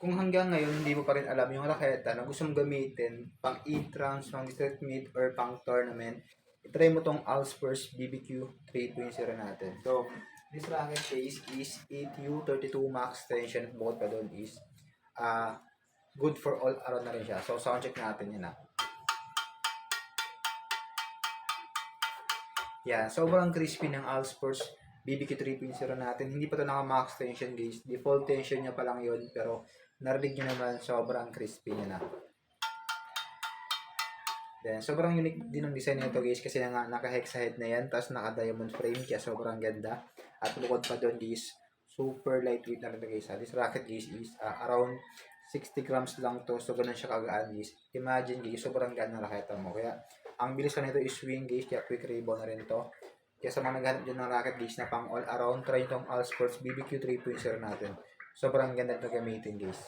kung hanggang ngayon hindi mo pa rin alam yung raketa na gusto mong gamitin pang e-trans, pang district meet, or pang tournament, itry mo tong Allspurs BBQ 3.0 natin. So, this racket case is 8U32 max tension at bukod pa doon is good for all around na rin siya. So, sound check natin yun. Yeah, sobrang crispy ng Allspurs BBQ 3.0 natin. Hindi pa ito naka-max tension guys. Default tension niya pa lang yun. Pero narinig nyo naman, sobrang crispy niya na. Then, sobrang unique din ang design nito guys. Kasi nga, naka-hex head na yan. Tapos naka-diamond frame. Kaya sobrang ganda. At bukod pa doon is super lightweight na rin guys. This racket guys is around 60 grams lang to. So, ganun siya kagaan guys. Imagine guys, sobrang gaan na raketa mo. Kaya, ang bilis pa nito is swing guys. Kaya quick rebound na rin to. Kaya sa mga naghanap dyan ng racket guys na pang all around, try itong Allspurs BBQ 3.0 natin. Sobrang ganda ito gamitin guys.